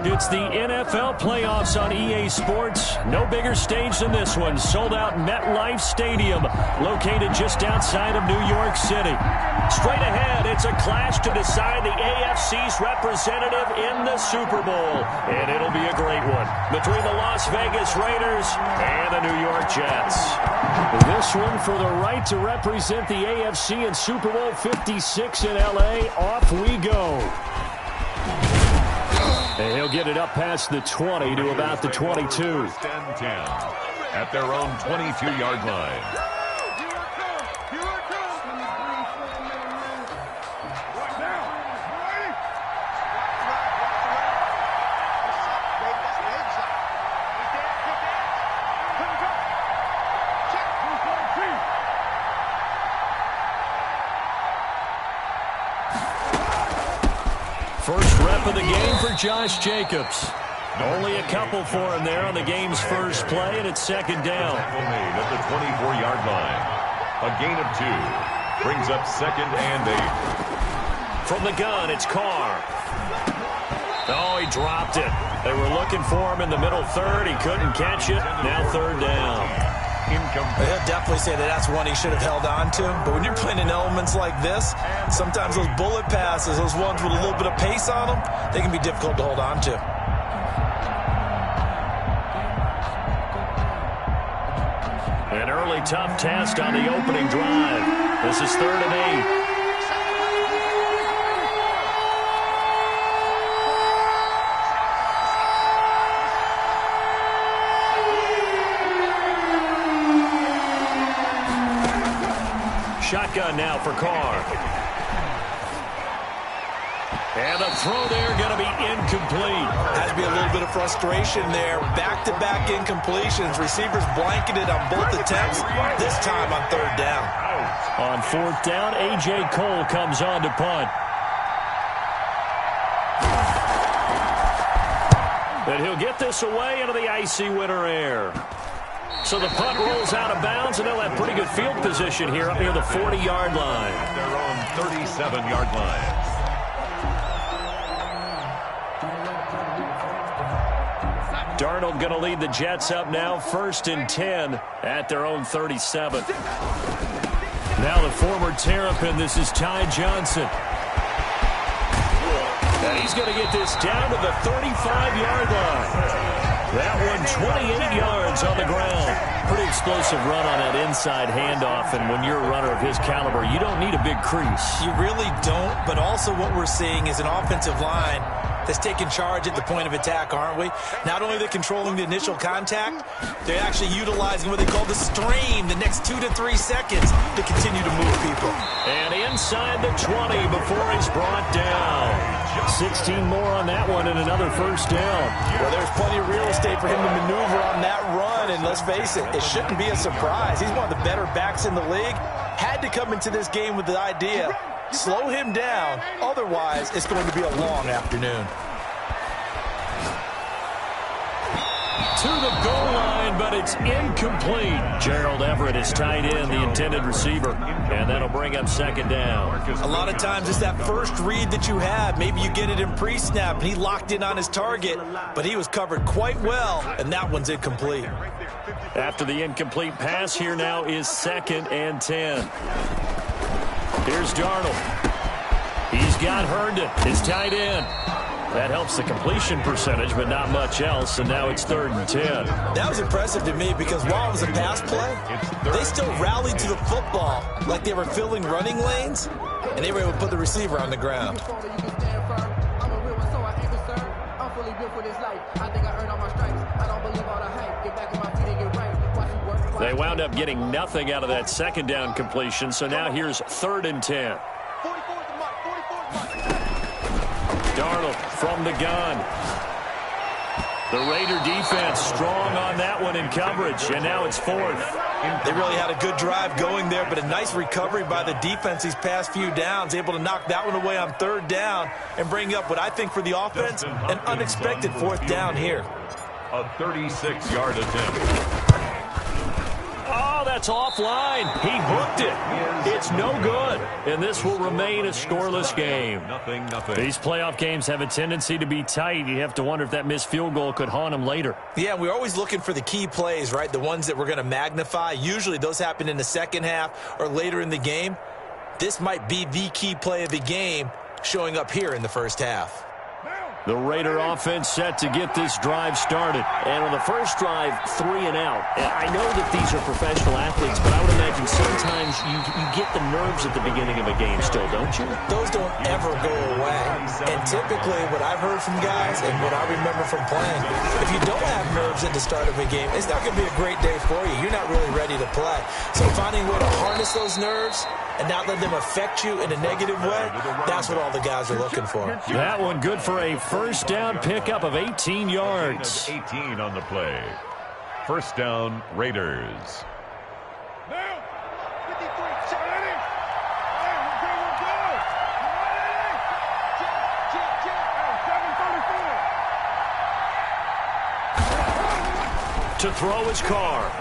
It's the NFL playoffs on EA Sports. No bigger stage than this one. Sold out MetLife Stadium, located just outside of New York City. Straight ahead, it's a clash to decide the AFC's representative in the Super Bowl. And it'll be a great one between the Las Vegas Raiders and the New York Jets. This one for the right to represent the AFC in Super Bowl 56 in L.A. Off we go. And he'll get it up past the 20 to about the 22. First and 10 at their own 22-yard line. First rep of the game for Josh Jacobs. Only a couple for him there on the game's first play, and it's second down. Tackle made at the 24-yard line. A gain of 2. Brings up second and 8. From the gun, it's Carr. Oh, he dropped it. They were looking for him in the middle third. He couldn't catch it. Now third down. He'll definitely say that that's one he should have held on to. But when you're playing in elements like this, sometimes those bullet passes, those ones with a little bit of pace on them, they can be difficult to hold on to. An early tough test on the opening drive. This is 3rd and 8. Shotgun now for Carr. And the throw there going to be incomplete. Has to be a little bit of frustration there. Back-to-back incompletions. Receivers blanketed on both attempts. This time on 3rd down. On 4th down, A.J. Cole comes on to punt. And he'll get this away into the icy winter air. So the punt rolls out of bounds, and they'll have pretty good field position here up near the 40-yard line. Their own 37-yard line. Darnold going to lead the Jets up now, 1st and 10 at their own 37. Now the former Terrapin, this is Ty Johnson. And he's going to get this down to the 35-yard line. That one 28 yards on the ground. Pretty explosive run on that inside handoff, and when you're a runner of his caliber, you don't need a big crease. You really don't, but also what we're seeing is an offensive line that's taking charge at the point of attack, aren't we? Not only are they controlling the initial contact, they're actually utilizing what they call the stream, the next 2 to 3 seconds to continue to move people. And inside the 20 before he's brought down. 16 more on that one and another first down. Well, there's plenty of real estate for him to maneuver on that run, and let's face it, it shouldn't be a surprise. He's one of the better backs in the league. Had to come into this game with the idea, slow him down, otherwise it's going to be a long afternoon. To the goal line, but it's incomplete. Gerald Everett is tied in, the intended receiver, and that'll bring up second down. A lot of times it's that first read that you have. Maybe you get it in pre-snap, and he locked in on his target, but he was covered quite well, and that one's incomplete. After the incomplete pass, here now is 2nd and 10. Here's Darnold. He's got Herndon, his tight end. That helps the completion percentage, but not much else, and now it's 3rd and 10. That was impressive to me because while it was a pass play, they still rallied to the football like they were filling running lanes, and they were able to put the receiver on the ground. They wound up getting nothing out of that second down completion, so now here's 3rd and 10. Darnold from the gun. The Raider defense strong on that one in coverage, and now it's 4th. They really had a good drive going there, but a nice recovery by the defense these past few downs, able to knock that one away on 3rd down and bring up what I think for the offense, an unexpected 4th down here. A 36-yard attempt. Oh, that's offline. He hooked it. It's no good. And this will remain a scoreless game. Nothing. These playoff games have a tendency to be tight. You have to wonder if that missed field goal could haunt them later. Yeah, we're always looking for the key plays, right? The ones that we're going to magnify. Usually those happen in the second half or later in the game. This might be the key play of the game showing up here in the first half. The Raider offense set to get this drive started. And on the first drive, 3 and out. And I know that these are professional athletes, but I would imagine sometimes you get the nerves at the beginning of a game still, don't you? Those don't ever go away. And typically what I've heard from guys and what I remember from playing, if you don't have nerves at the start of a game, it's not going to be a great day for you. You're not really ready to play. So finding a way to harness those nerves and not let them affect you in a negative way, that's what all the guys are looking for. That one good for a first down pickup of 18 yards. 18 on the play. First down, Raiders. To throw his car.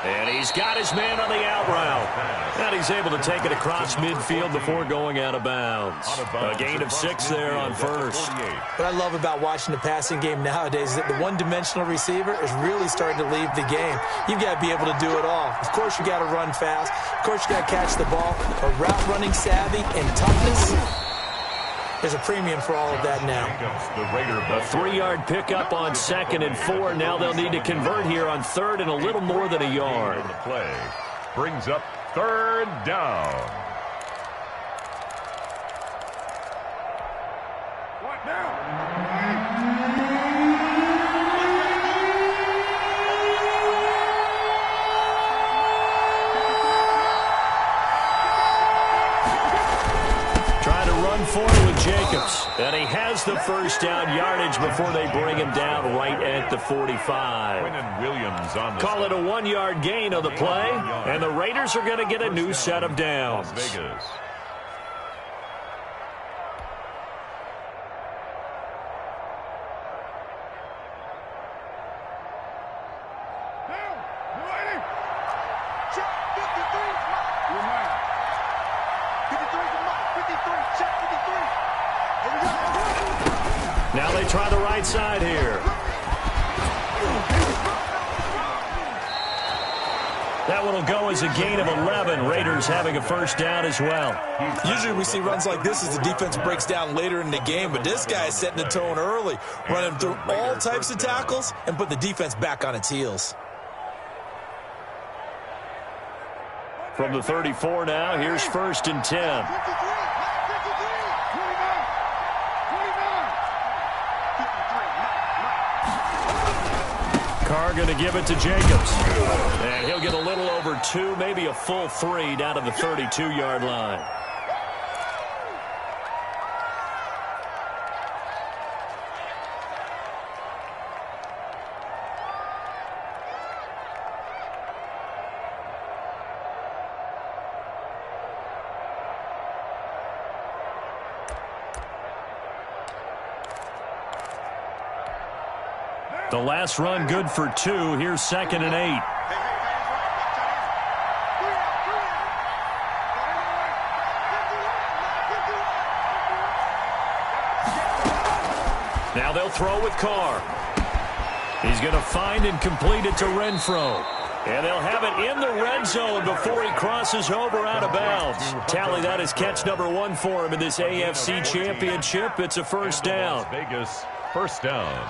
And he's got his man on the out route. And he's able to take it across midfield before going out of bounds. A gain of 6 there on first. What I love about watching the passing game nowadays is that the one-dimensional receiver is really starting to leave the game. You've got to be able to do it all. Of course, you got to run fast. Of course, you got to catch the ball. But route running savvy and toughness, there's a premium for all of that now. A 3-yard pickup on 2nd and 4. Now they'll need to convert here on 3rd and a little more than a yard. The play brings up 3rd down. What now? Forward with Jacobs, and he has the first down yardage before they bring him down right at the 45. Williams on the Call it a 1-yard gain on the play, and the Raiders are going to get a new set of downs. Vegas. Now they try the right side here. That one will go as a gain of 11. Raiders having a first down as well. Usually we see runs like this as the defense breaks down later in the game, but this guy is setting the tone early, running through all types of tackles and put the defense back on its heels. From the 34 now, here's 1st and 10. Carr going to give it to Jacobs. And he'll get a little over 2, maybe a full 3 down to the 32-yard line. The last run good for 2. Here's 2nd and 8. Now they'll throw with Carr. He's going to find and complete it to Renfro. And they'll have it in the red zone before he crosses over out of bounds. Tally, that is catch number 1 for him in this AFC Championship. It's a first down. Vegas, first down.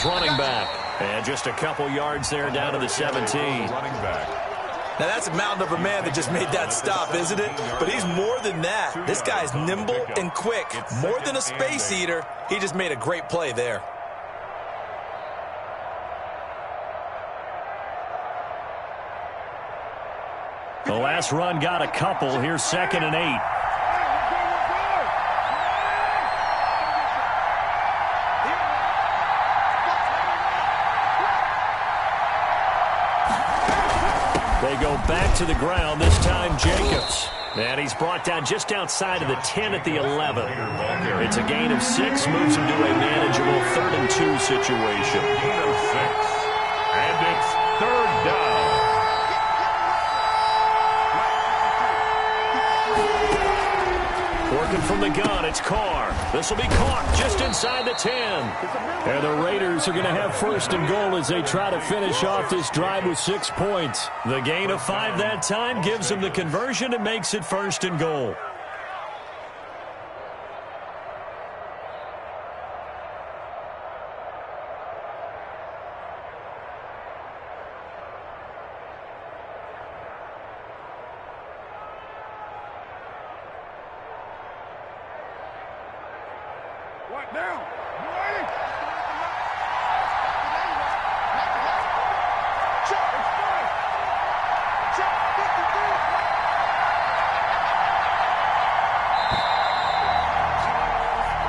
Running back. And just a couple yards there down to the 17. Running back. Now that's a mountain of a man that just made that stop, isn't it? But he's more than that. This guy's nimble and quick. More than a space eater. He just made a great play there. The last run got a couple. Here's 2nd and 8. They go back to the ground, this time Jacobs. And he's brought down just outside of the 10 at the 11. It's a gain of 6, moves him to a manageable 3rd and 2 situation. Gain of 6. And it's 3rd down. Working from the gun, it's Carr. This will be caught just inside the 10. And the Raiders are going to have 1st and goal as they try to finish off this drive with 6 points. The gain of 5 that time gives them the conversion and makes it 1st and goal.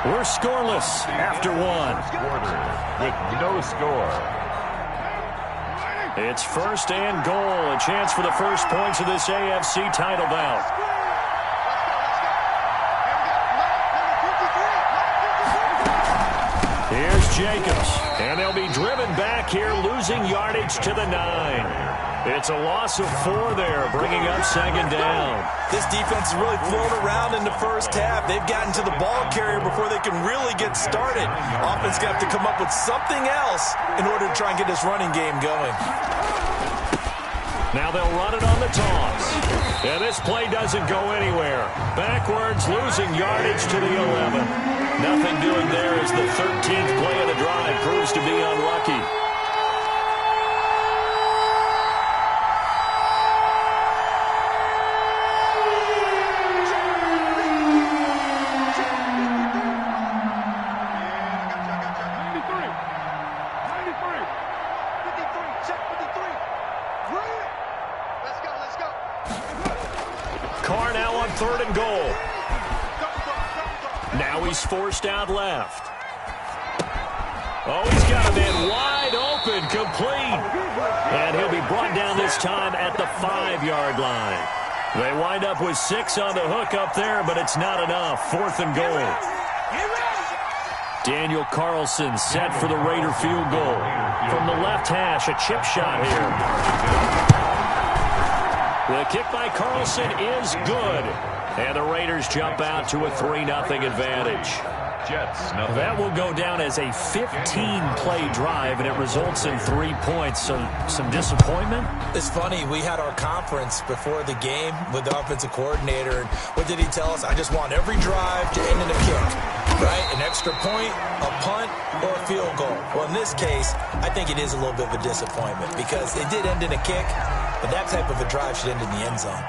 We're scoreless after 1. With no score. It's 1st and goal. A chance for the first points of this AFC title bout. Here's Jacobs. And they'll be driven back here, losing yardage to the 9. It's a loss of 4 there, bringing up 2nd down. This defense is really thrown around in the first half. They've gotten to the ball carrier before they can really get started. Offense got to come up with something else in order to try and get this running game going. Now they'll run it on the toss. And this play doesn't go anywhere. Backwards, losing yardage to the 11. Nothing doing there as the 13th play of the drive proves to be unlucky. Carr now on 3rd and goal. Now he's forced out left. Oh, he's got a man wide open, complete. And he'll be brought down this time at the 5-yard line. They wind up with 6 on the hook up there, but it's not enough. 4th and goal. Daniel Carlson set for the Raider field goal. From the left hash, a chip shot here. The kick by Carlson is good. And the Raiders jump out to a 3-0 advantage. Jets, nothing. That will go down as a 15-play drive, and it results in 3 points. So some disappointment? It's funny. We had our conference before the game with the offensive coordinator. And what did he tell us? I just want every drive to end in a kick, right? An extra point, a punt, or a field goal. Well, in this case, I think it is a little bit of a disappointment because it did end in a kick, but that type of a drive should end in the end zone.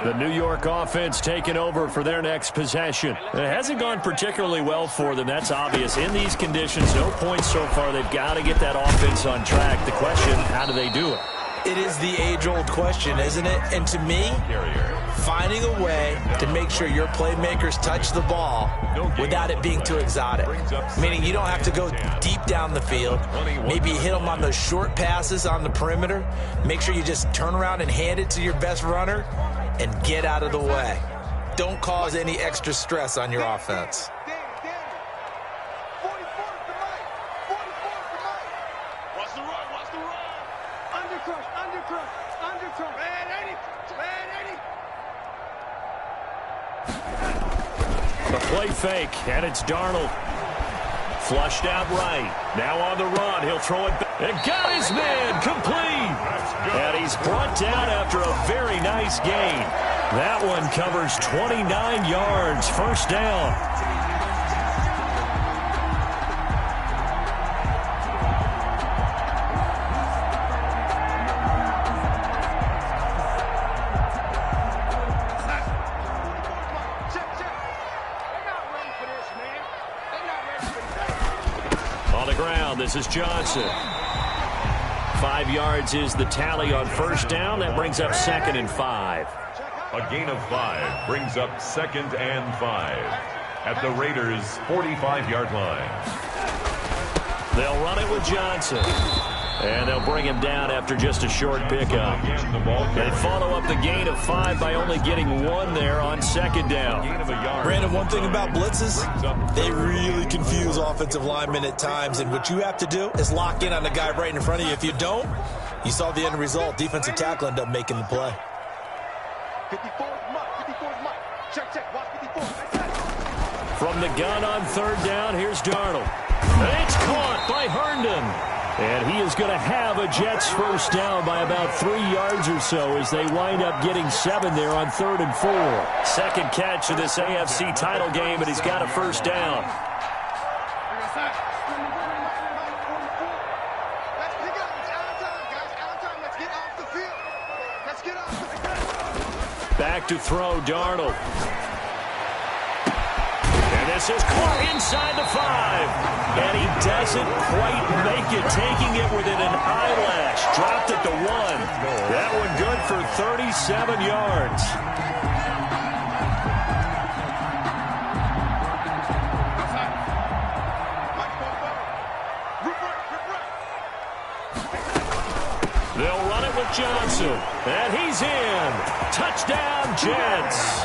The New York offense taking over for their next possession. It hasn't gone particularly well for them. That's obvious. In these conditions, no points so far. They've got to get that offense on track. The question, how do they do it? It is the age-old question, isn't it? And to me, finding a way to make sure your playmakers touch the ball without it being too exotic. Meaning you don't have to go deep down the field. Maybe hit them on those short passes on the perimeter. Make sure you just turn around and hand it to your best runner and get out of the way. Don't cause any extra stress on your offense. The play fake, and it's Darnold. Flushed out right. Now on the run. He'll throw it back. And got his man complete. And he's brought down after a very nice gain. That one covers 29 yards. 1st down. On the ground, this is Johnson. 5 yards is the tally on 1st down. That brings up 2nd and 5. A gain of 5 brings up 2nd and 5 at the Raiders' 45-yard line. They'll run it with Johnson. And they'll bring him down after just a short pickup. They follow up the gain of 5 by only getting 1 there on second down. Brandon, one thing about blitzes, they really confuse offensive linemen at times. And what you have to do is lock in on the guy right in front of you. If you don't, you saw the end result. Defensive tackle ended up making the play. 54 mark. Check. Watch 54. From the gun on third down, here's Darnold. And it's caught by Herndon. And he is going to have a Jets first down by about 3 yards or so as they wind up getting 7 there on 3rd and 4. Second catch of this AFC title game, and he's got a first down. Back to throw, Darnold. And this is caught inside the 5. And he doesn't quite make it, taking it within an eyelash. Dropped it to 1. That one good for 37 yards. They'll run it with Johnson. And he's in. Touchdown, Jets.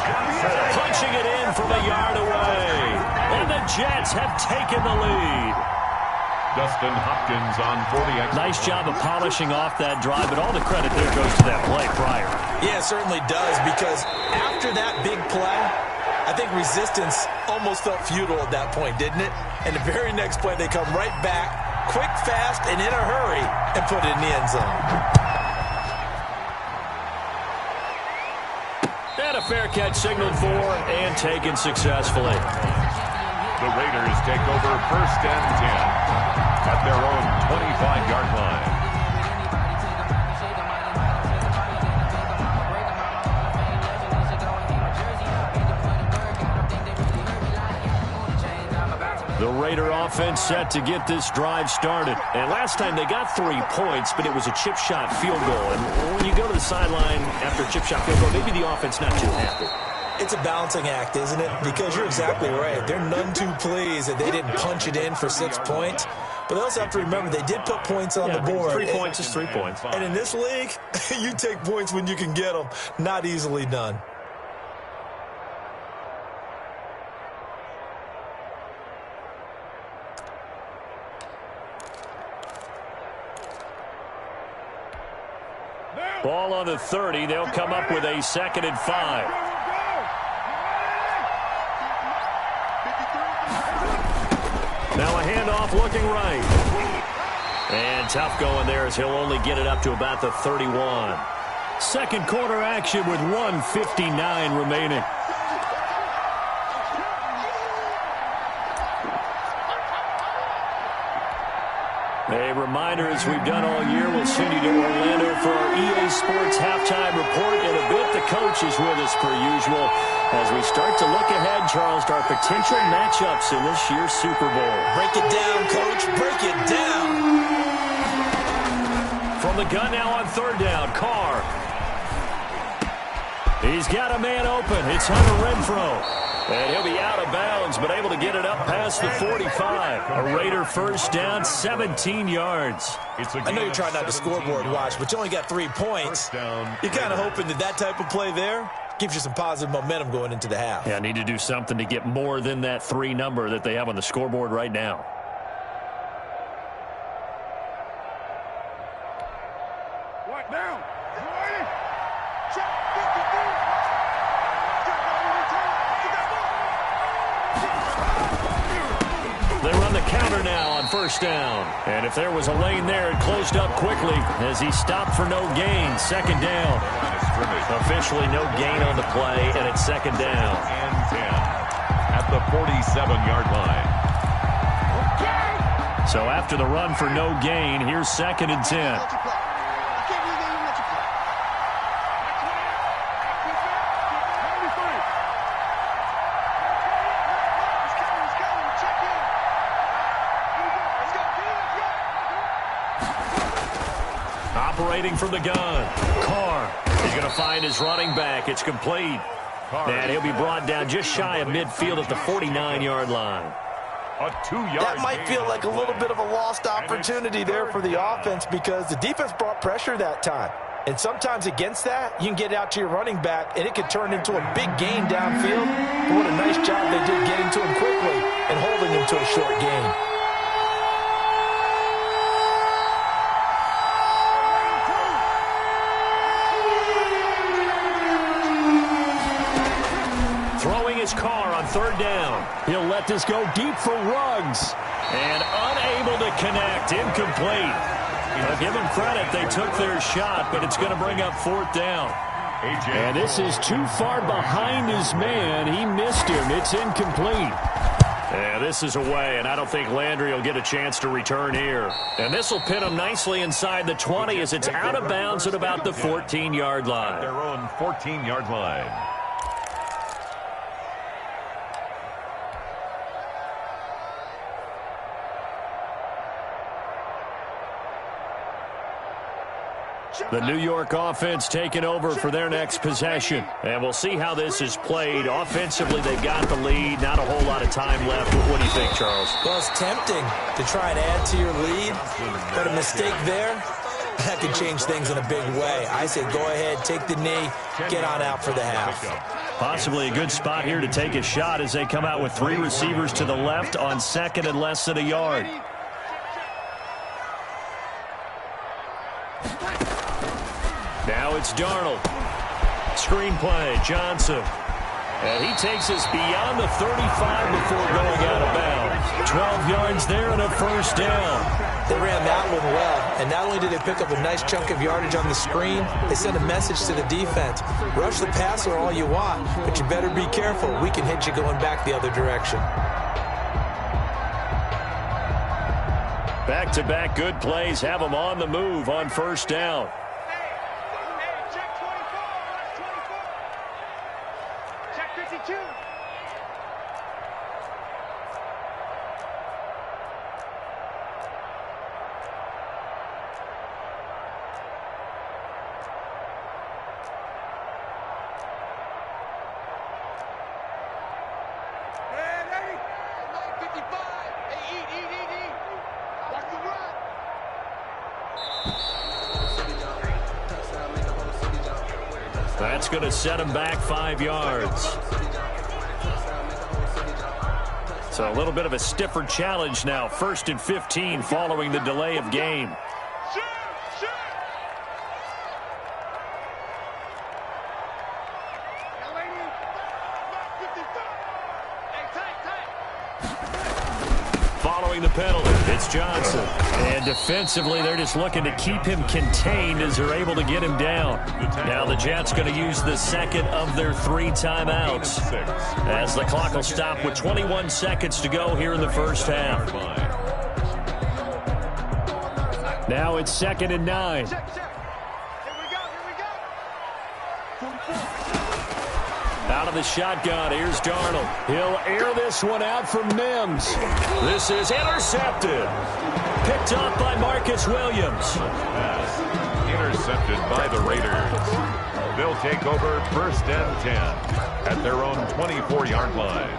Punching it in from a yard away. And the Jets have taken the lead. Dustin Hopkins on 40. Nice job of polishing off that drive, but all the credit there goes to that play prior. Yeah, it certainly does, because after that big play, I think resistance almost felt futile at that point, didn't it? And the very next play, they come right back, quick, fast, and in a hurry, and put it in the end zone. And a fair catch signaled for and taken successfully. The Raiders take over 1st and 10 at their own 25-yard line. The Raider offense set to get this drive started. And last time they got 3 points, but it was a chip shot field goal. And when you go to the sideline after a chip shot field goal, maybe the offense not too happy. It's a balancing act, isn't it? Because you're exactly right. They're none too pleased that they didn't punch it in for 6 points. But they also have to remember they did put points on the board. 3 points is 3 points. And in this league, you take points when you can get them. Not easily done. Ball on the 30. They'll come up with a 2nd and 5. Now a handoff looking right. And tough going there as he'll only get it up to about the 31. Second quarter action with 1:59 remaining. A reminder, as we've done all year, we'll send you to Orlando for our EA Sports halftime report. In a bit, the coach is with us per usual as we start to look ahead, Charles, to our potential matchups in this year's Super Bowl. Break it down, Coach. Break it down. From the gun now on 3rd down, Carr. He's got a man open. It's Hunter Renfrow. And he'll be out of bounds, but able to get it up past the 45. A Raider first down, 17 yards. I know you're trying not to scoreboard watch, but you only got 3 points. You're kind of hoping that type of play there gives you some positive momentum going into the half. Yeah, need to do something to get more than that 3 number that they have on the scoreboard right now. They run the counter now on first down. And if there was a lane there, it closed up quickly as he stopped for no gain. 2nd down. Officially no gain on the play, and it's 2nd down. And 10 at the 47-yard line. So after the run for no gain, here's 2nd and 10. Operating from the gun. Carr is going to find his running back. It's complete. And he'll be brought down just shy of midfield at the 49-yard line. A 2-yard That might feel like a little bit of a lost opportunity there for the offense because the defense brought pressure that time. And sometimes against that, you can get out to your running back, and it could turn into a big gain downfield. But what a nice job they did getting to him quickly and holding him to a short gain. Throwing his car on third down. He'll let this go deep for Ruggs. And unable to connect. Incomplete. I'll give them credit. They took their shot, but it's going to bring up fourth down. And this is too far behind his man. He missed him. It's incomplete. Yeah, this is away, and I don't think Landry will get a chance to return here. And this will pin him nicely inside the 20 as it's out of bounds at about the 14-yard line. Their own 14-yard line. The New York offense taking over for their next possession. And we'll see how this is played. Offensively, they've got the lead. Not a whole lot of time left. What do you think, Charles? Well, it's tempting to try and add to your lead, but a mistake there, that could change things in a big way. I say go ahead, take the knee, get on out for the half. Possibly a good spot here to take a shot as they come out with 3 receivers to the left on second and less than a yard. Now it's Darnold. Screen play, Johnson. And he takes us beyond the 35 before going out of bounds. 12 yards there and a first down. They ran that one well, and not only did they pick up a nice chunk of yardage on the screen, they sent a message to the defense. Rush the passer all you want, but you better be careful. We can hit you going back the other direction. Back-to-back good plays have them on the move on first down. That's going to set him back 5 yards. So a little bit of a stiffer challenge now. 1st and 15 following the delay of game. Following the penalty, it's Johnson. And defensively, they're just looking to keep him contained as they're able to get him down. Now the Jets going to use the second of their 3 timeouts as the clock will stop with 21 seconds to go here in the first half. Now it's 2nd and 9. Out of the shotgun, here's Darnold. He'll air this one out for Mims. This is intercepted. Picked up by Marcus Williams. Intercepted by the Raiders. They'll take over 1st and 10 at their own 24-yard line.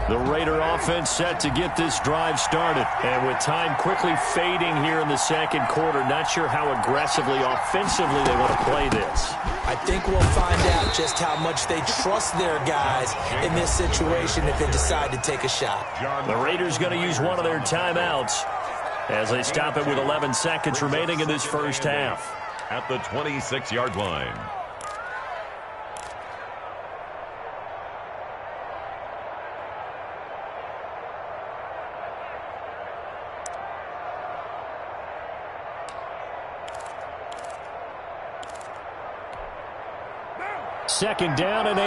The Raider offense set to get this drive started. And with time quickly fading here in the second quarter, not sure how aggressively, offensively they want to play this. I think we'll find out just how much they trust their guys in this situation if they decide to take a shot. The Raiders going to use one of their timeouts as they stop it with 11 seconds remaining in this first half. At the 26-yard line. Second down and 8.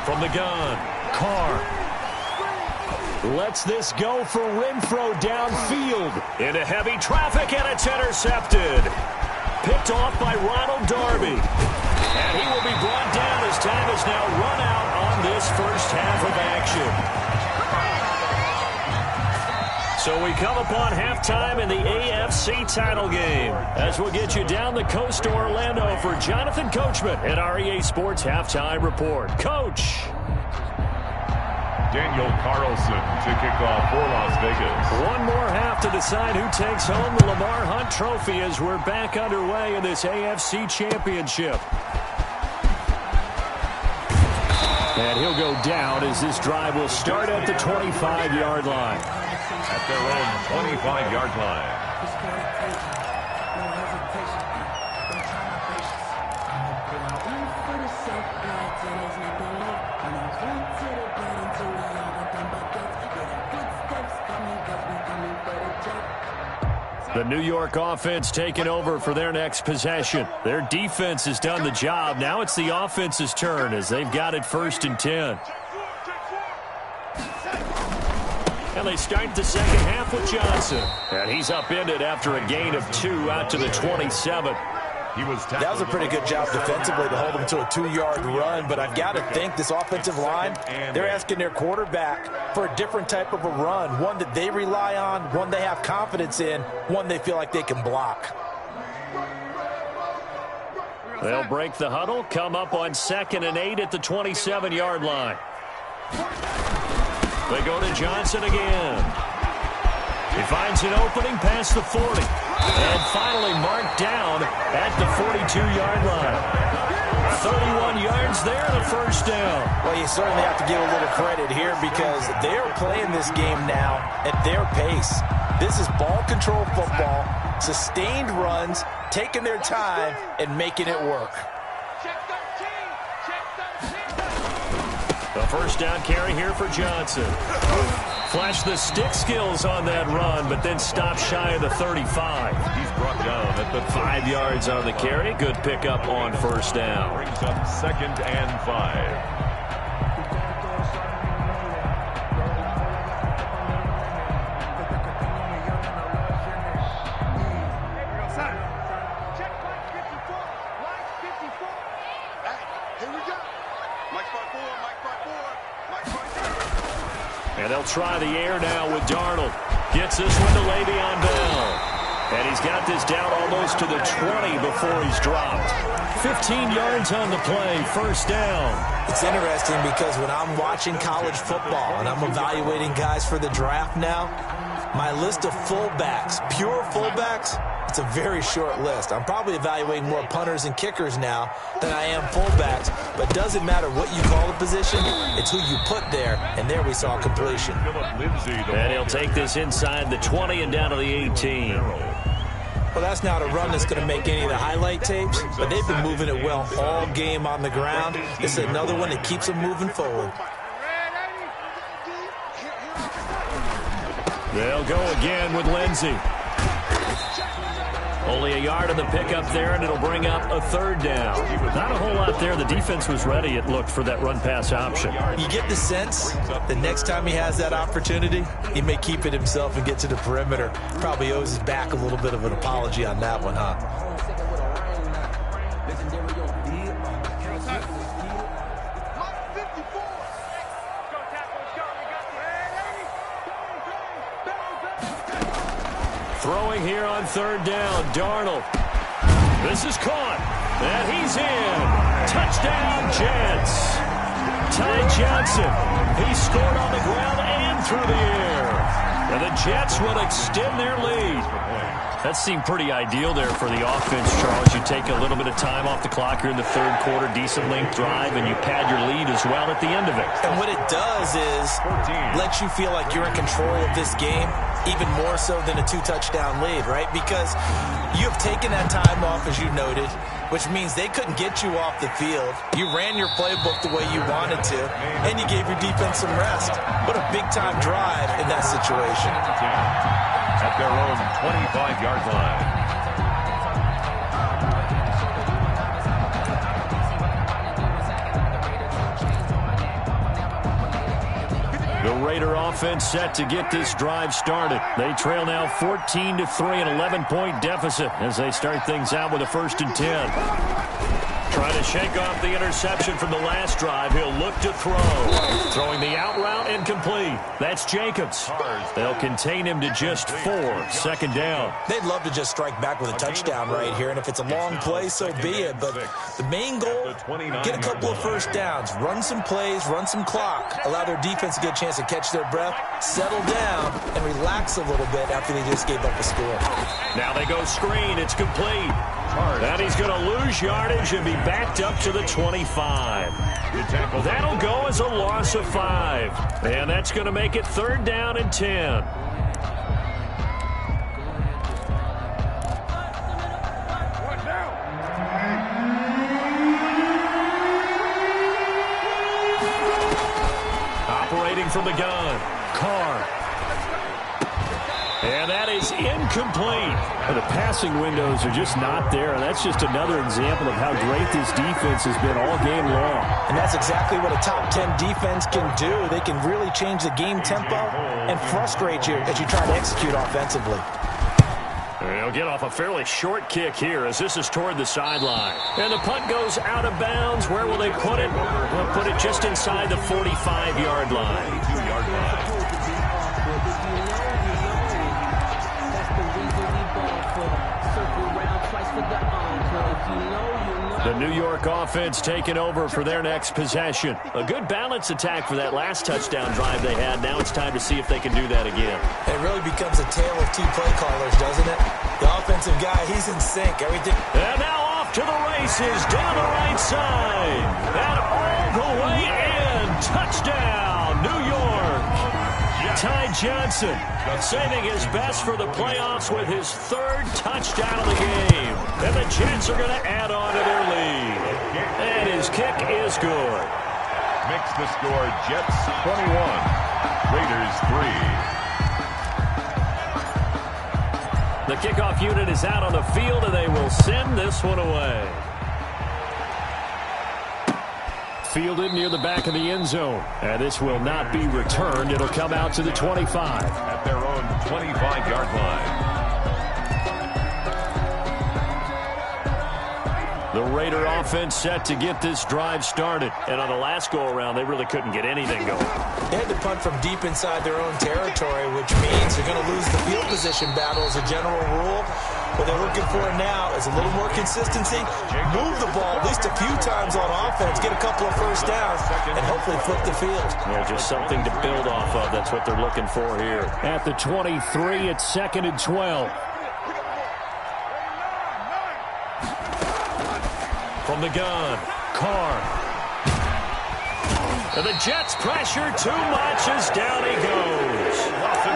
From the gun, Carr. Lets this go for Renfro downfield. Into heavy traffic, and it's intercepted. Picked off by Ronald Darby. And he will be brought down as time is now run out on this first half of action. So we come upon halftime in the AFC title game, as we'll get you down the coast to Orlando for Jonathan Coachman at our EA Sports Halftime Report. Coach. Daniel Carlson to kick off for Las Vegas. One more half to decide who takes home the Lamar Hunt Trophy as we're back underway in this AFC Championship. And he'll go down as this drive will start at the 25-yard line. At their own 25-yard line. The New York offense taking over for their next possession. Their defense has done the job. Now it's the offense's turn as they've got it 1st and 10. And they start the second half with Johnson. And he's upended after a gain of 2 out to the 27. That was a pretty good job defensively to hold him to a 2-yard run, but I've got to think this offensive line, they're asking their quarterback for a different type of a run, one that they rely on, one they have confidence in, one they feel like they can block. They'll break the huddle, come up on 2nd and 8 at the 27-yard line. They go to Johnson again. He finds an opening past the 40. And finally marked down at the 42-yard line. 31 yards there and a first down. Well, you certainly have to give a little credit here because they're playing this game now at their pace. This is ball control football, sustained runs, taking their time, and making it work. The first down carry here for Johnson. Flashed the stick skills on that run, but then stopped shy of the 35. He's brought down at the 5 yards on the carry. Good pickup on first down. Brings up 2nd and 5. And they'll try the air now with Darnold. Gets this one to Le'Veon Bell. And he's got this down almost to the 20 before he's dropped. 15 yards on the play, first down. It's interesting because when I'm watching college football and I'm evaluating guys for the draft now, my list of fullbacks, pure fullbacks, it's a very short list. I'm probably evaluating more punters and kickers now than I am fullbacks, but it doesn't matter what you call the position, it's who you put there, and there we saw completion. And he'll take this inside the 20 and down to the 18. Well, that's not a run that's going to make any of the highlight tapes, but they've been moving it well all game on the ground. This is another one that keeps them moving forward. They'll go again with Lindsey. Only a yard on the pickup there, and it'll bring up a third down. Not a whole lot there. The defense was ready, it looked, for that run-pass option. You get the sense the next time he has that opportunity, he may keep it himself and get to the perimeter. Probably owes his back a little bit of an apology on that one, huh? Throwing here on third down, Darnold. This is caught, and he's in. Touchdown, Jets. Ty Johnson, he scored on the ground and through the air. And the Jets will extend their lead. That seemed pretty ideal there for the offense, Charles. You take a little bit of time off the clock here in the third quarter, decent length drive, and you pad your lead as well at the end of it. And what it does is let you feel like you're in control of this game, even more so than a 2-touchdown lead, right? Because you have taken that time off, as you noted, which means they couldn't get you off the field. You ran your playbook the way you wanted to, and you gave your defense some rest. What a big-time drive in that situation. At their own 25-yard line. The Raider offense set to get this drive started. They trail now 14-3, an 11-point deficit as they start things out with a 1st and 10. Trying to shake off the interception from the last drive. He'll look to throw. Throwing the out route incomplete. That's Jacobs. They'll contain him to just 4. 2nd down. They'd love to just strike back with a touchdown right here, and if it's a long play, so be it. But the main goal, get a couple of 1st downs, run some plays, run some clock, allow their defense to get a chance to catch their breath, settle down, and relax a little bit after they just gave up a score. Now they go screen. It's complete. And he's going to lose yardage and be backed up to the 25. That'll go as a loss of 5. And that's going to make it 3rd down and 10. Operating from the gun, Carr. And that is incomplete. The passing windows are just not there. That's just another example of how great this defense has been all game long. And that's exactly what a top 10 defense can do. They can really change the game tempo and frustrate you as you try to execute offensively. They'll get off a fairly short kick here as this is toward the sideline. And the punt goes out of bounds. Where will they put it? They'll put it just inside the 45-yard line. 2-yard line. The New York offense taking over for their next possession. A good balance attack for that last touchdown drive they had. Now it's time to see if they can do that again. It really becomes a tale of 2 play callers, doesn't it? The offensive guy, he's in sync. Everything. And now off to the races down the right side. And all the way in. Touchdown, New York. Ty Johnson saving his best for the playoffs with his 3rd touchdown of the game. And the Jets are going to add on to their lead. And his kick is good. Makes the score Jets 21, Raiders 3. The kickoff unit is out on the field, and they will send this one away. Fielded near the back of the end zone. And this will not be returned. It'll come out to the 25. At their own 25-yard line. The Raider offense set to get this drive started. And on the last go-around, they really couldn't get anything going. They had to punt from deep inside their own territory, which means they're going to lose the field position battle as a general rule. What they're looking for now is a little more consistency, move the ball at least a few times on offense, get a couple of 1st downs, and hopefully flip the field. Yeah, just something to build off of. That's what they're looking for here. At the 23, it's 2nd and 12. From the gun, Carr. And the Jets pressure too much as down he goes.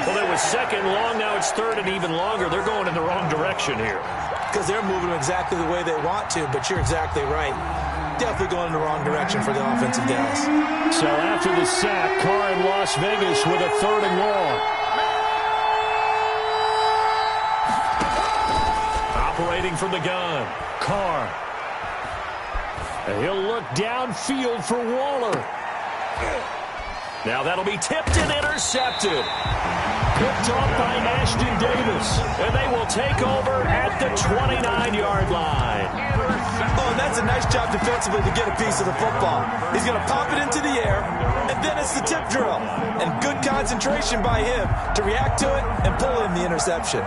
Well, it was 2nd long. Now it's 3rd and even longer. They're going in the wrong direction here. Because they're moving exactly the way they want to, but you're exactly right. Definitely going in the wrong direction for the offensive guys. So after the sack, Carr in Las Vegas with a 3rd and long. Operating from the gun, Carr. And he'll look downfield for Waller. Now that'll be tipped and intercepted. Picked off by Ashton Davis. And they will take over at the 29-yard line. Oh, and that's a nice job defensively to get a piece of the football. He's going to pop it into the air, and then it's the tip drill. And good concentration by him to react to it and pull in the interception.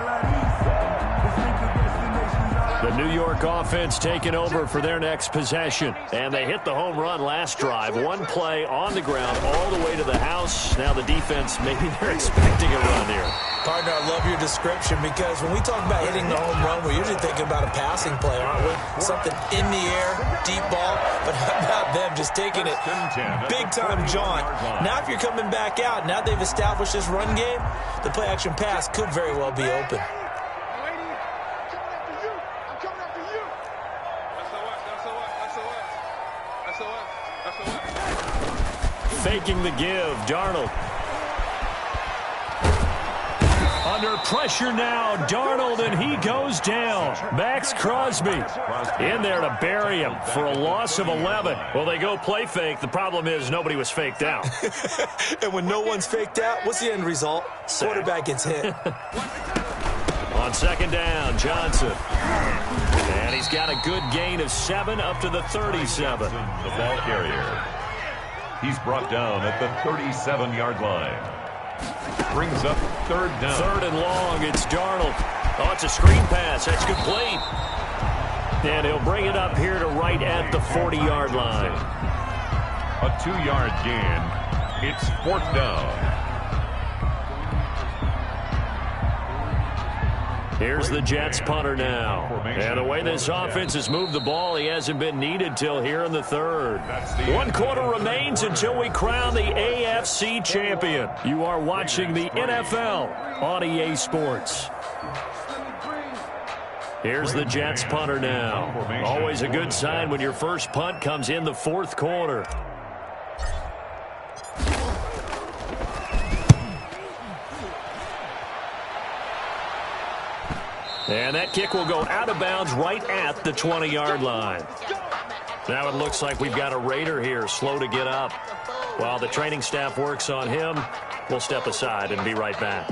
The New York offense taking over for their next possession. And they hit the home run last drive. One play on the ground all the way to the house. Now the defense, maybe they're expecting a run here. Partner, I love your description because when we talk about hitting the home run, we're usually thinking about a passing play, aren't we? Something in the air, deep ball. But how about them just taking it big-time jaunt? Now if you're coming back out, now they've established this run game, the play-action pass could very well be open. Faking the give, Darnold. Under pressure now, Darnold, and he goes down. Max Crosby in there to bury him for a loss of 11. Well, they go play fake. The problem is nobody was faked out. And when no one's faked out, what's the end result? Quarterback gets hit. On second down, Johnson. And he's got a good gain of 7 up to the 37. The ball carrier. He's brought down at the 37-yard line. Brings up third down. Third and long, it's Darnold. Oh, it's a screen pass. That's complete. And he'll bring it up here to right at the 40-yard line. A 2-yard gain. It's fourth down. Here's the Jets punter now. And the way this offense has moved the ball, he hasn't been needed till here in the third. 1 quarter remains until we crown the AFC champion. You are watching the NFL on EA Sports. Here's the Jets punter now. Always a good sign when your first punt comes in the fourth quarter. And that kick will go out of bounds right at the 20-yard line. Now it looks like we've got a Raider here, slow to get up. While the training staff works on him, we'll step aside and be right back.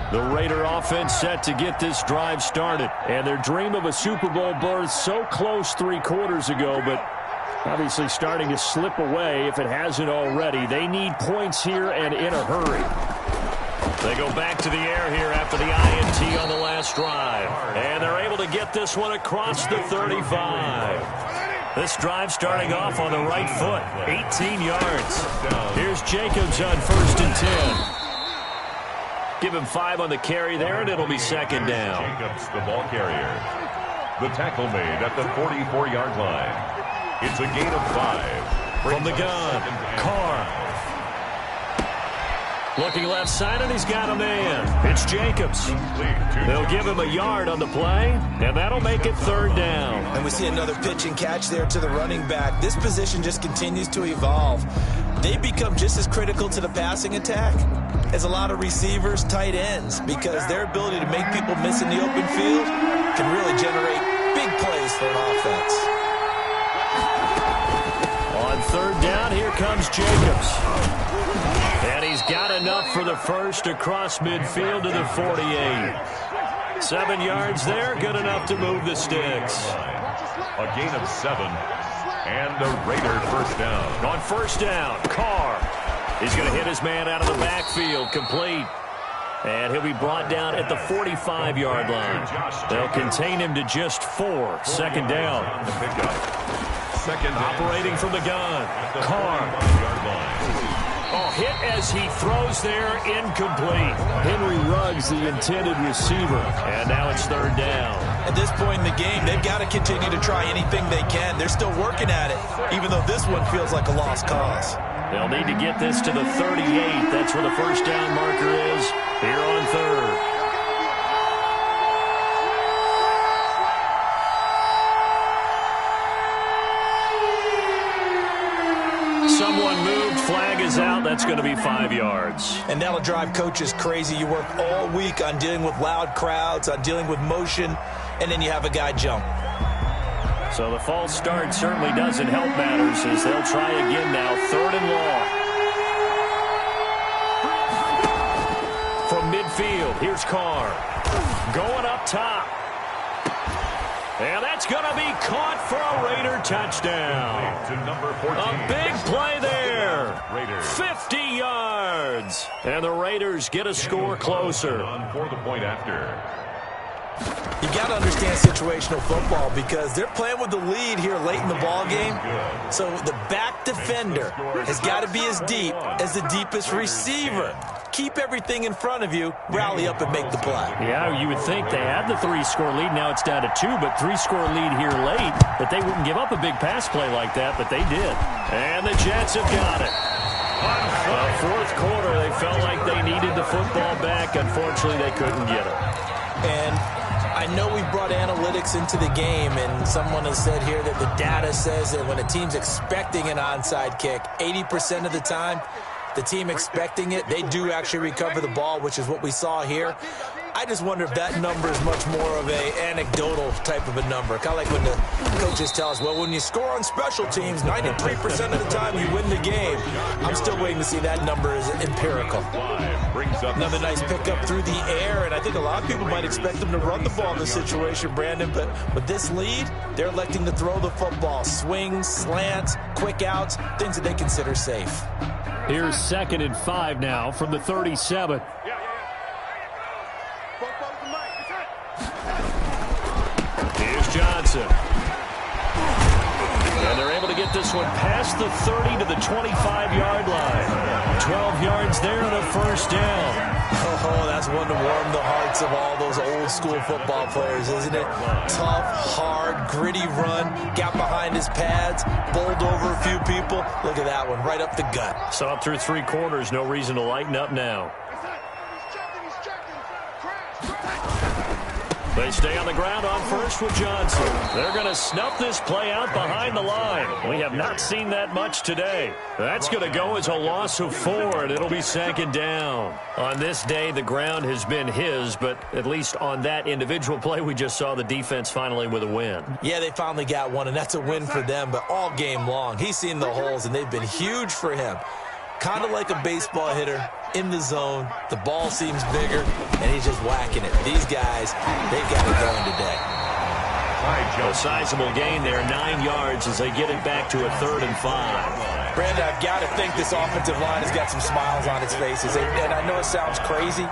The Raider offense set to get this drive started. And their dream of a Super Bowl berth so close 3 quarters ago, but obviously starting to slip away if it hasn't already. They need points here and in a hurry. They go back to the air here after the INT on the last drive. And they're able to get this one across the 35. This drive starting off on the right foot. 18 yards. Here's Jacobs on 1st and 10. Give him 5 on the carry there, and it'll be second down. Jacobs, the ball carrier. The tackle made at the 44-yard line. It's a gain of 5. From the gun, Carr. Looking left side, and he's got a man. It's Jacobs. They'll give him a yard on the play, and that'll make it third down. And we see another pitch and catch there to the running back. This position just continues to evolve. They become just as critical to the passing attack as a lot of receivers, tight ends, because their ability to make people miss in the open field can really generate big plays for an offense. On third down, here comes Jacobs. And he's got enough for the first across midfield to the 48. 7 yards there, good enough to move the sticks. A gain of 7. And the Raider first down. On first down, Carr. He's going to hit his man out of the backfield, complete. And he'll be brought down at the 45-yard line. They'll contain him to just 4. Second down. Operating from the gun, Carr. Oh, hit as he throws there, incomplete. Henry Ruggs, the intended receiver. And now it's third down. At this point in the game, they've got to continue to try anything they can. They're still working at it, even though this one feels like a lost cause. They'll need to get this to the 38. That's where the first down marker is here on third. Someone moved, flag is out, that's going to be 5 yards. And that'll drive coaches crazy. You work all week on dealing with loud crowds, on dealing with motion, and then you have a guy jump. So the false start certainly doesn't help matters as they'll try again now, third and long. From midfield, here's Carr. Going up top. And that's going to be caught for a Raider touchdown. To number 14. A big play there. 50 yards. And the Raiders get a score closer. For the point after. You got to understand situational football because they're playing with the lead here late in the ball game. So the back defender has got to be as deep as the deepest receiver. Keep everything in front of you, rally up and make the play. Yeah, you would think they had the 3-score lead. Now it's down to 2, but 3-score lead here late. That they wouldn't give up a big pass play like that, but they did. And the Jets have got it. Fourth quarter, they felt like they needed the football back. Unfortunately, they couldn't get it. And I know we brought analytics into the game, and someone has said here that the data says that when a team's expecting an onside kick, 80% of the time, the team expecting it, they do actually recover the ball, which is what we saw here. I just wonder if that number is much more of a anecdotal type of a number. Kind of like when the coaches tell us, well, when you score on special teams, 93% of the time you win the game. I'm still waiting to see that number is empirical. Another nice pickup through the air, and I think a lot of people might expect them to run the ball in this situation, Brandon, but with this lead, they're electing to throw the football. Swings, slants, quick outs, things that they consider safe. Here's 2nd and 5 now from the 37. Here's Johnson. And they're able to get this one past the 30 to the 25-yard line. 12 yards there on a first down. Oh, that's one to warm the hearts of all those old-school football players, isn't it? Tough, hard, gritty run, got behind his pads, bowled over a few people. Look at that one, right up the gut. Saw it through 3 quarters, no reason to lighten up now. They stay on the ground on first with Johnson. They're going to snuff this play out behind the line. We have not seen that much today. That's going to go as a loss of 4, and it'll be 2nd down. On this day, the ground has been his, but at least on that individual play, we just saw the defense finally with a win. Yeah, they finally got one, and that's a win for them, but all game long, he's seen the holes, and they've been huge for him. Kind of like a baseball hitter in the zone. The ball seems bigger, and he's just whacking it. These guys, they've got it going today. A sizable gain there, 9 yards as they get it back to a 3rd and 5. Brandon, I've got to think this offensive line has got some smiles on its faces. And I know it sounds crazy,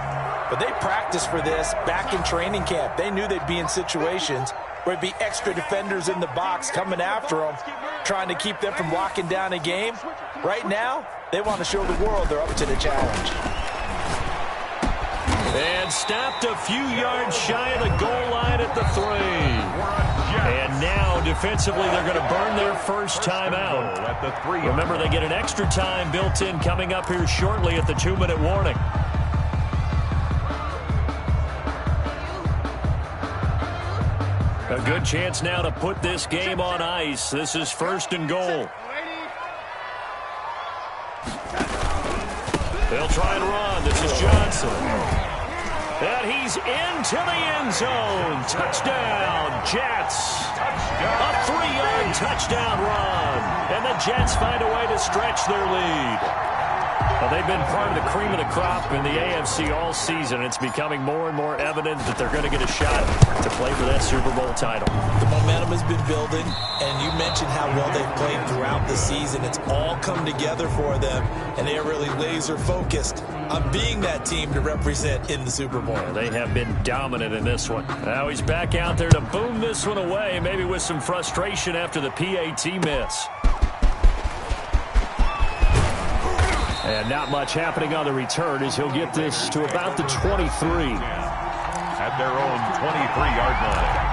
but they practiced for this back in training camp. They knew they'd be in situations where there'd be extra defenders in the box coming after them, trying to keep them from locking down a game. Right now, they want to show the world they're up to the challenge. And stopped a few yards shy of the goal line at the 3. And now, defensively, they're going to burn their first timeout. At the 3. Remember, they get an extra time built in coming up here shortly at the 2-minute warning. A good chance now to put this game on ice. This is 1st and goal. They'll try and run. This is Johnson. And he's into the end zone. Touchdown, Jets. A 3-yard touchdown run. And the Jets find a way to stretch their lead. Well, they've been part of the cream of the crop in the AFC all season. It's becoming more and more evident that they're going to get a shot to play for that Super Bowl title. The momentum has been building, and you mentioned how well they've played throughout the season. It's all come together for them, and they are really laser-focused on being that team to represent in the Super Bowl. They have been dominant in this one. Now he's back out there to boom this one away, maybe with some frustration after the PAT miss. And not much happening on the return as he'll get this to about the 23. At their own 23-yard line.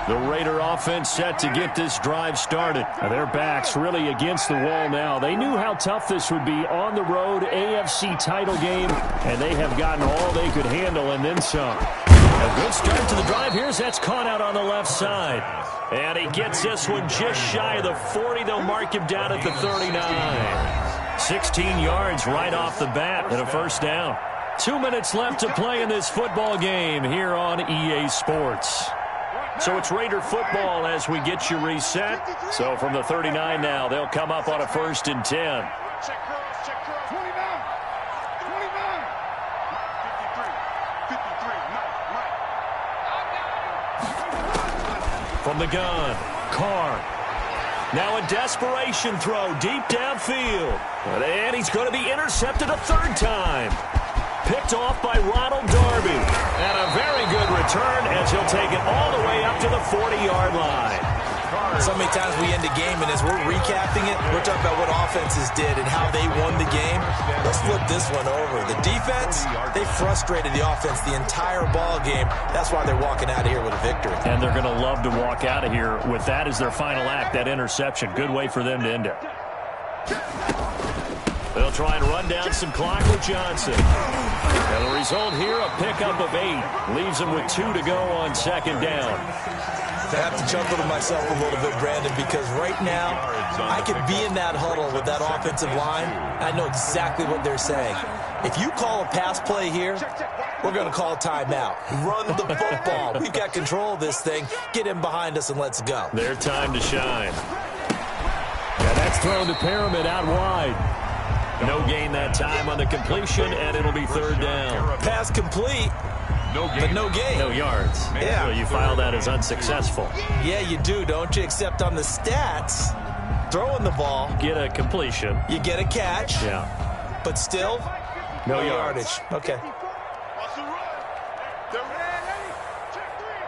The Raider offense set to get this drive started. Their backs really against the wall now. They knew how tough this would be on the road, AFC title game, and they have gotten all they could handle and then some. A good start to the drive. Here's that's caught out on the left side. And he gets this one just shy of the 40. They'll mark him down at the 39. 16 yards right off the bat and a first down. 2 minutes left to play in this football game here on EA Sports. So it's Raider football as we get you reset. So from the 39 now, they'll come up on a 1st and 10. From the gun, Carr. Now a desperation throw deep downfield. And he's going to be intercepted a 3rd time. Picked off by Ronald Darby. And a very good return as he'll take it all the way up to the 40-yard line. So many times we end a game, and as we're recapping it, we're talking about what offenses did and how they won the game. Let's flip this one over. The defense, they frustrated the offense the entire ball game. That's why they're walking out of here with a victory. And they're going to love to walk out of here with that as their final act, that interception. Good way for them to end it. They'll try and run down some clock with Johnson. And the result here, a pickup of 8. Leaves them with 2 to go on second down. I have to chuckle to myself a little bit, Brandon, because right now I could be in that huddle with that offensive line. I know exactly what they're saying. If you call a pass play here, we're going to call a timeout. Run the football. We've got control of this thing. Get him behind us and let's go. Their time to shine. And that's thrown to Pyramid out wide. No gain that time on the completion, and it'll be third down. Pass complete. But no gain. No yards. Yeah. So you file that as unsuccessful. Yeah, you do, don't you? Except on the stats, throwing the ball. Get a completion. You get a catch. Yeah. But still, no yardage. Okay. Watch the run. They're ready. Check three.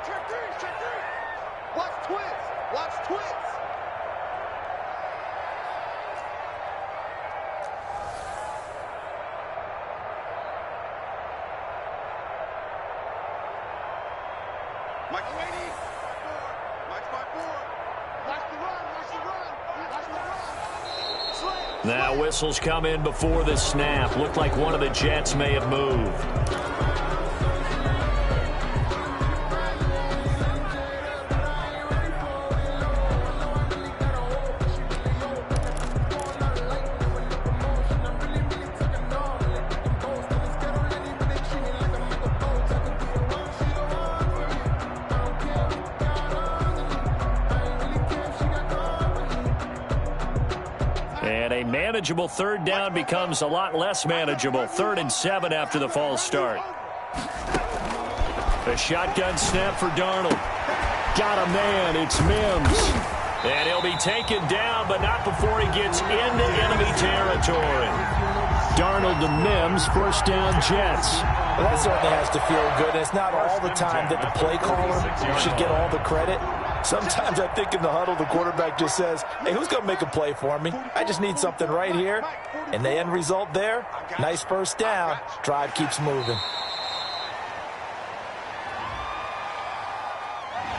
Watch twist. Mike 80. Mike's by 4. Watch the run. Slam. Now whistles come in before the snap. Looked like one of the Jets may have moved. Manageable third down becomes a lot less manageable. 3rd and 7 after the false start. A shotgun snap for Darnold. Got a man. It's Mims. And he'll be taken down, but not before he gets into enemy territory. Darnold to Mims. First down, Jets. Well, that certainly has to feel good. And it's not all the time that the play caller should get all the credit. Sometimes I think in the huddle, the quarterback just says, hey, who's going to make a play for me? I just need something right here. And the end result there, nice first down. Drive keeps moving.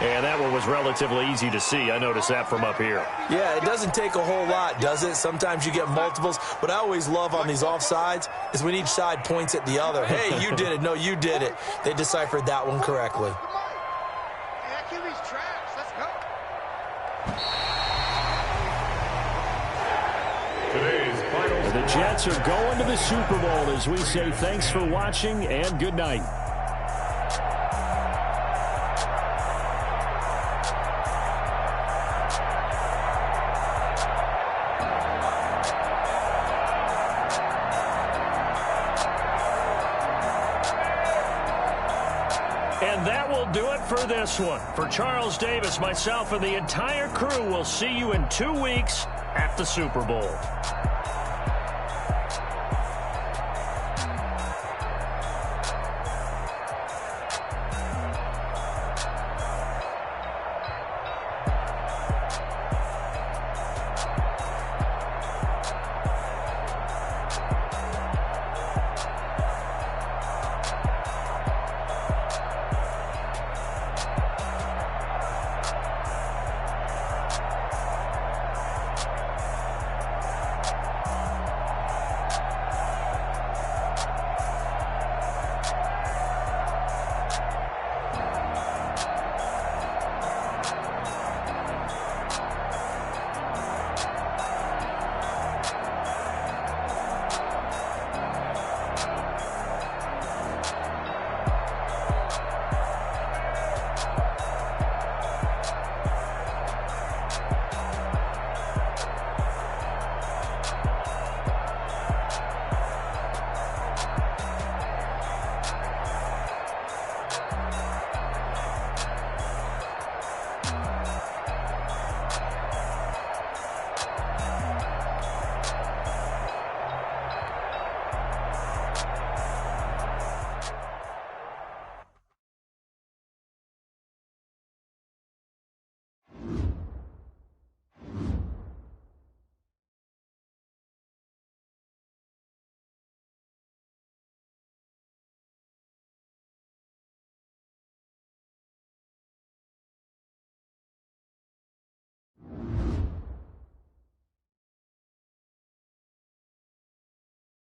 And that one was relatively easy to see. I noticed that from up here. Yeah, it doesn't take a whole lot, does it? Sometimes you get multiples. What I always love on these offsides is when each side points at the other. Hey, you did it. No, you did it. They deciphered that one correctly. The Jets are going to the Super Bowl as we say thanks for watching and good night. And that will do it for this one. For Charles Davis, myself, and the entire crew, we'll see you in 2 weeks at the Super Bowl.